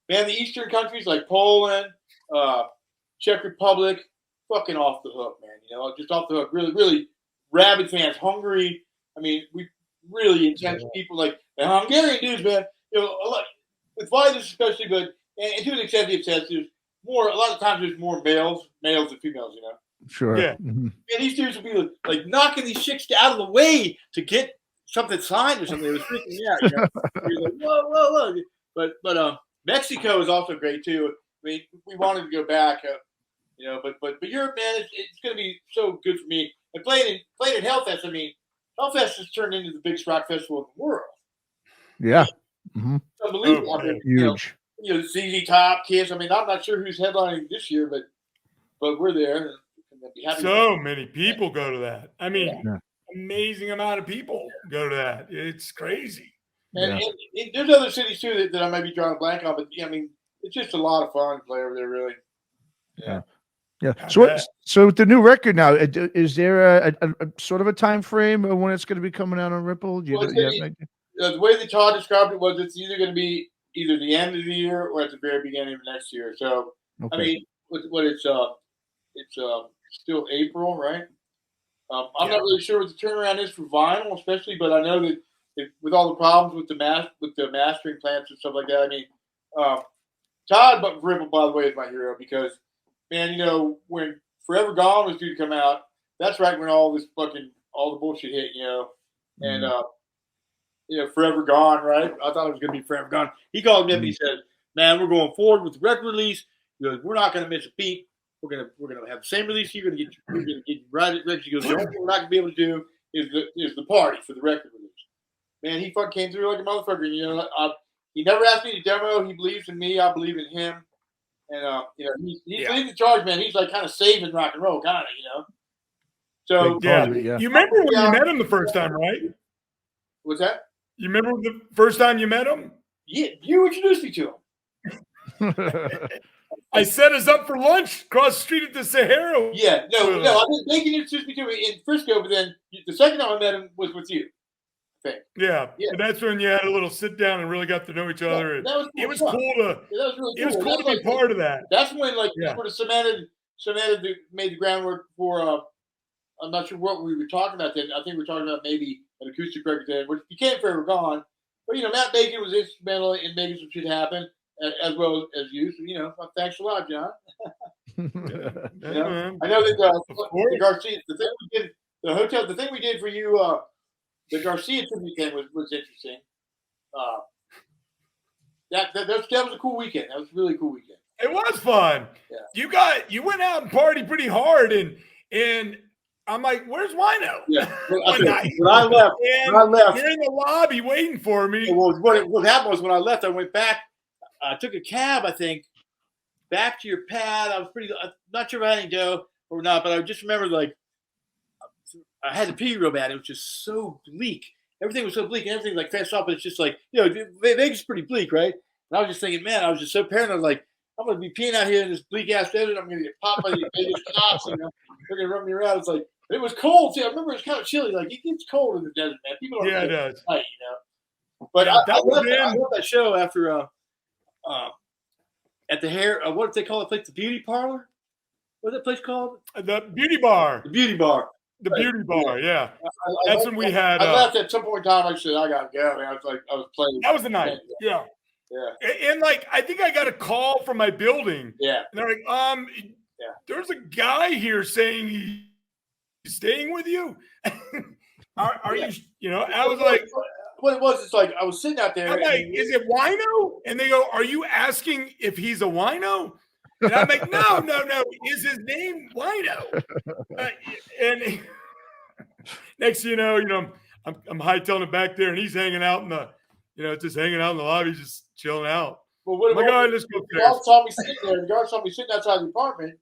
man, the Eastern countries like Poland, Czech Republic, fucking off the hook, man. Just off the hook. Really, really rabid fans. Hungary. I mean, we really intense people. Like the Hungarian dudes, man. With Vitus especially, but and to an extent, there's more. A lot of times, there's more males than females. Sure. Yeah. Mm-hmm. And these dudes would be like knocking these chicks out of the way to get something signed or something. It was freaking me out. You're like, whoa. But Mexico is also great too. I mean, we wanted to go back, but Europe, man, it's going to be so good for me. And playing at Hellfest. I mean, Hellfest has turned into the biggest rock festival in the world. Yeah. Mm-hmm. It's unbelievable. I mean, huge. ZZ Top, Kiss. I mean, I'm not sure who's headlining this year, but we're there. So many people go to that. I mean, amazing amount of people go to that. It's crazy. And there's other cities too that I might be drawing a blank on, but I mean, it's just a lot of fun to play over there, really. Yeah. So with the new record now, is there a sort of a time frame of when it's going to be coming out on Ripple? The way that Todd described it was it's either going to be either the end of the year or at the very beginning of next year. So I mean, it's still April, right? I'm not really sure what the turnaround is for vinyl, especially, but I know that with all the problems with the mastering plants and stuff like that. I mean, Todd Ripple, by the way, is my hero because, man, when Forever Gone was due to come out, that's right when all the bullshit hit, and Forever Gone, right? I thought it was going to be Forever Gone. He called me up and he said, "Man, we're going forward with the record release. We're not going to miss a beat. We're gonna have the same release. You're gonna get right at record." He goes, "The only thing we're not gonna be able to do is the party for the record release." Man, he fucking came through like a motherfucker. He never asked me to demo. He believes in me. I believe in him. And he's leading the charge, man. He's like kind of saving rock and roll, kind of, So you remember when you met him the first time, right? What's that? You remember the first time you met him? Yeah, you introduced me to him. I set us up for lunch across the street at the Sahara. Yeah, no, I didn't think you introduced me to him in Frisco, but then the second time I met him was with you. Yeah, and that's when you had a little sit down and really got to know each other. That was cool. It was cool to. That was really cool. It was cool to be part of that. That's when sort of cemented made the groundwork for. I'm not sure what we were talking about then. I think we were talking about maybe an acoustic record then, which became Forever Gone. But Matt Bacon was instrumental in making some shit happen, as well as you. So thanks a lot, John. I know that the Garcia, the thing we did, the thing we did for you, the Garcia tribute thing was interesting. That was a cool weekend. That was a really cool weekend. It was fun. Yeah. You went out and partied pretty hard, and I'm like, where's Wino? Yeah. When I left, you're in the lobby waiting for me. Well, what happened was when I left, I went back. I took a cab, I think, back to your pad. I was not sure if I had any dough or not, but I just remember I had to pee real bad. It was just so bleak. Everything was so bleak, and everything like fast off. But it's just like Vegas is pretty bleak, right? And I was just thinking, man, I was just so paranoid. Like, I'm gonna be peeing out here in this bleak ass desert. I'm gonna get popped by these Vegas cops. They're gonna run me around. It's like. It was cold too. I remember it was kind of chilly. Like it gets cold in the desert, man. People don't it does. Tight, But I left that show after at the hair. What did they call the place? The beauty parlor. What's that place called? The beauty bar. The beauty bar. The beauty bar. Yeah. That's when we had. I left at some point in time. I said, I gotta go. Man. I was playing. That was the night. Yeah. Yeah. And I think I got a call from my building. Yeah. And they're like, there's a guy here saying he's staying with you. are you? I was like, what it was, it's like I was sitting out there. I'm like, is it Wino? And they go, are you asking if he's a wino? And I'm like, no. Is his name Wino? And next thing you know, I'm hightailing it back there, and he's hanging out in the, just hanging out in the lobby, just chilling out. Well, what my God, let's go. The guard saw me sitting there. The guard saw me sitting outside the apartment,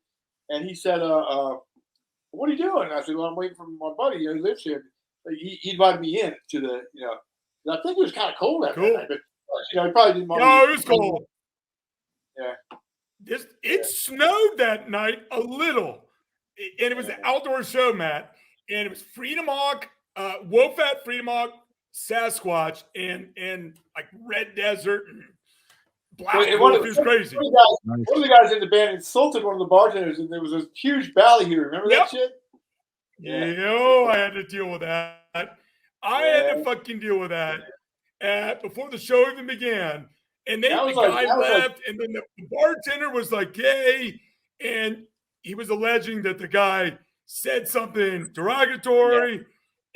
and he said, what are you doing? And I said, well, I'm waiting for my buddy. He lives here. He invited me in to the, I think it was kind of cold that night, but he probably didn't want No, it was cold. Yeah. It snowed that night a little, and it was an outdoor show, Matt, and it was Freedom Hawk, Wofat, Freedom Hawk, Sasquatch, and like Red Desert and Black Wolf. It was crazy. One of the guys in the band insulted one of the bartenders, and there was a huge valley here. Remember that shit? Yeah. I had to deal with that. I had to fucking deal with that before the show even began. And then the guy left, and then the bartender was like, "Hey," and he was alleging that the guy said something derogatory,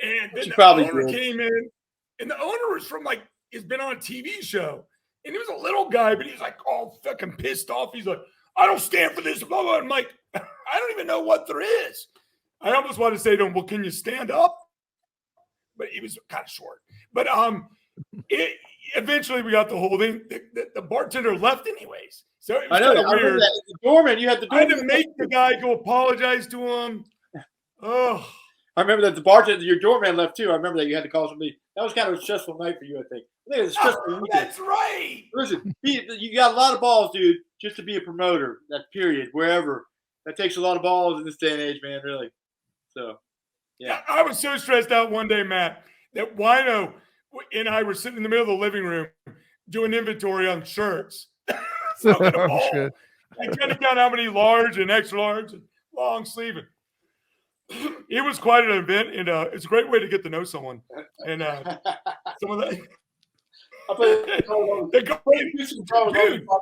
and then the owner came in, and the owner was from has been on a TV show, and he was a little guy, but he's like all fucking pissed off. He's like, "I don't stand for this," blah blah. I'm like, I don't even know what there is. I almost wanted to say to him, "Well, can you stand up?" But he was kind of short. But eventually we got the whole thing. The bartender left anyways. So it was kind of weird. The doorman, you had the doorman. I had to make the guy go apologize to him. Oh. I remember that the bartender, your doorman left too. I remember that you had to call somebody. That was kind of a stressful night for you, I think. It was stressful. That's right. Listen, you got a lot of balls, dude, just to be a promoter, that period, wherever. That takes a lot of balls in this day and age, man, really. So, yeah. I was so stressed out one day, Matt, that Wino and I were sitting in the middle of the living room doing inventory on shirts. So I trying to count how many large and extra large and long sleeve. It was quite an event, and it's a great way to get to know someone. And some of the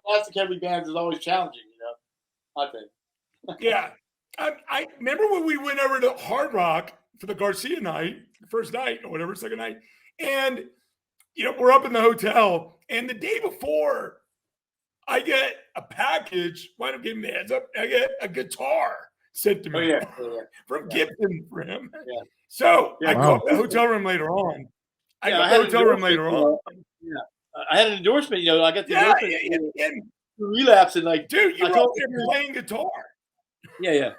plastic heavy bands is always challenging, I think. Yeah. I remember when we went over to Hard Rock for the Garcia night, first night or whatever, second night. And, we're up in the hotel. And the day before, I get a package. Why don't give me the heads up? I get a guitar sent to me from Gibson for him. Yeah. So I go up to the hotel room later on. I had an endorsement. I got the endorsement. Relapse and dude, you were playing guitar. Yeah.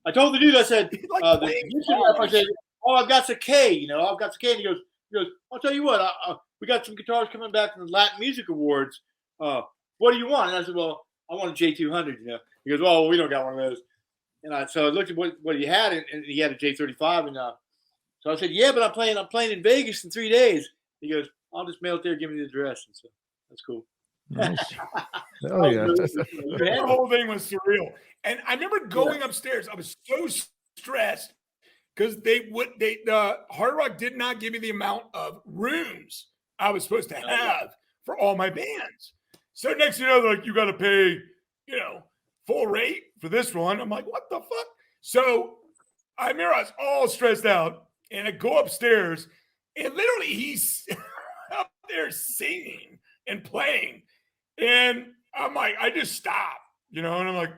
I told the dude, I said, I said, I've got some K, I've got some K. And he goes, I'll tell you what, we got some guitars coming back from the Latin Music Awards. What do you want? And I said, well, I want a J200, He goes, well, we don't got one of those. And so I looked at what he had, and he had a J35. And so I said, yeah, but I'm playing in Vegas in 3 days. He goes, I'll just mail it there, give me the address. And so that's cool. Nice. Oh yeah. The whole thing was surreal. And I remember going upstairs. I was so stressed because the Hard Rock did not give me the amount of rooms I was supposed to have for all my bands. So next thing you know, they're like, you got to pay, full rate for this one. I'm like, what the fuck? So I remember I was all stressed out, and I go upstairs, and literally he's up there singing and playing. And I'm like, I just stop, and I'm like,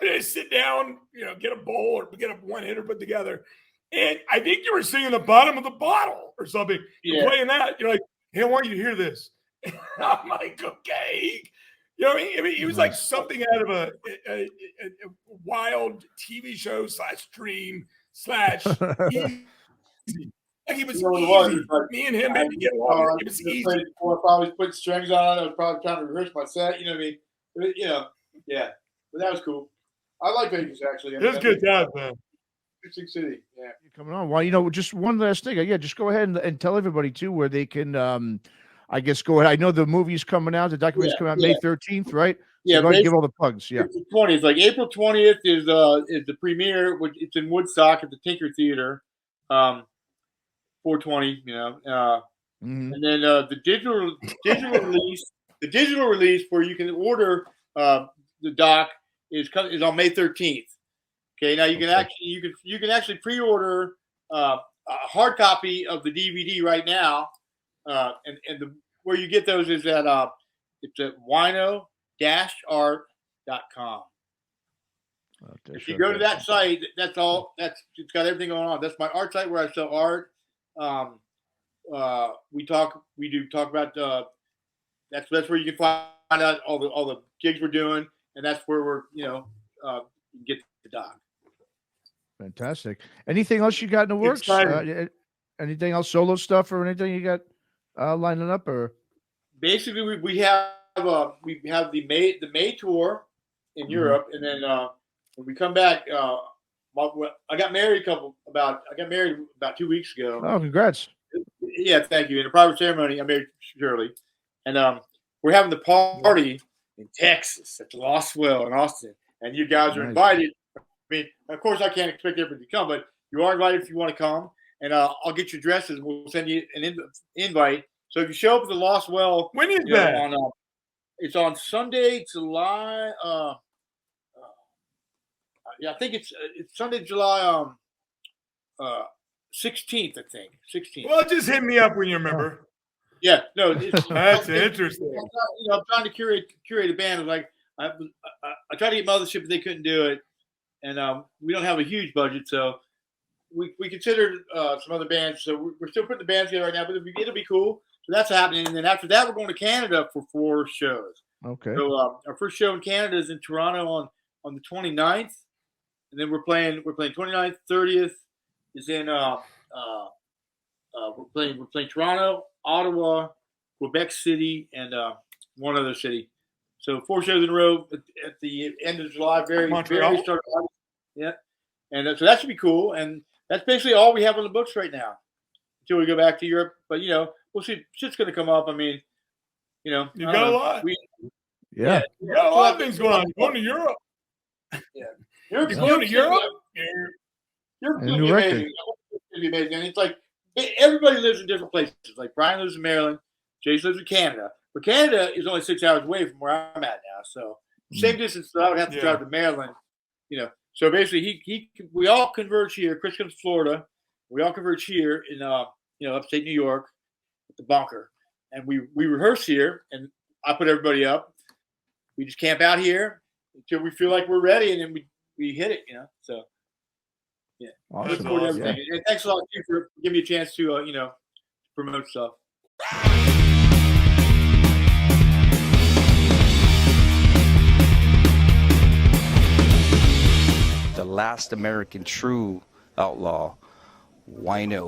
I sit down, get a bowl or get a one hitter put together. And I think you were singing the bottom of the bottle or something. You're playing that. You're like, hey, I want you to hear this. And I'm like, okay. You know what I mean? It was like something out of a wild TV show / dream / easy. Like it was easy. Me and him had to get along. It was easy. Before I probably put strings on it, I was probably trying to rehearse my set. You know what I mean? Yeah. But that was cool. I like Vegas actually. It was good job, man. Big city. Yeah. You're coming on. Well, just one last thing. Yeah, just go ahead and tell everybody too where they can. I guess go ahead. I know the movie's coming out. The documentary's coming out May 13th, right? So yeah. go ahead and give all the plugs. Yeah. It's the 20th. Like April 20th is the premiere. It's in Woodstock at the Tinker Theater. 420. And then the digital release where you can order the doc is on May 13th. Okay, now you can actually pre-order a hard copy of the DVD right now, and where you get those is at it's at wino-art.com. If you go to that site, it's got everything going on. That's my art site where I sell art. We talk about that's where you can find out all the gigs we're doing, and that's where we're get the doc. Fantastic. Anything else you got in the works? Anything else, solo stuff or anything you got lining up? Or basically, we have the May tour in Europe, and then when we come back, I got married about 2 weeks ago. Oh, congrats! Yeah, thank you. In a private ceremony, I married Shirley, and we're having the party in Texas at the Lost Well in Austin, and you guys are invited. I mean, of course, I can't expect everybody to come, but you are invited if you want to come. And I'll get your addresses. We'll send you an invite. So if you show up at the Lost Well, when is that? It's on Sunday, July. I think it's Sunday, July 16th. I think 16th. Well, just hit me up when you remember. Yeah, no, that's interesting. I'm trying to curate a band. Like I tried to get Mothership, but they couldn't do it, and we don't have a huge budget, so we considered some other bands. So we're still putting the bands together right now, but it'll be cool. So that's happening, and then after that, we're going to Canada for 4 shows. Okay. So our first show in Canada is in Toronto on the 29th, and then we're playing 29th, 30th is in we're playing Toronto, Ottawa, Quebec City, and one other city. So 4 shows in a row at the end of July. Very start. Yeah, and so that should be cool. And that's basically all we have on the books right now until we go back to Europe. But we'll see. Shit's going to come up. I mean, you got a lot. You got a lot of things going on. You're going to Europe. Yeah, you're going to Europe. You're going to be amazing. It's going to be amazing. And it's like everybody lives in different places. Like Brian lives in Maryland, Jace lives in Canada, but Canada is only 6 hours away from where I'm at now. So same distance that I would have to drive to Maryland. So basically we all converge here. Chris comes to Florida. We all converge here in upstate New York at the bunker, and we rehearse here. And I put everybody up. We just camp out here until we feel like we're ready, and then we hit it. So. Yeah, awesome. Everything. And thanks a lot too for giving me a chance to promote stuff. The last American true outlaw, Wino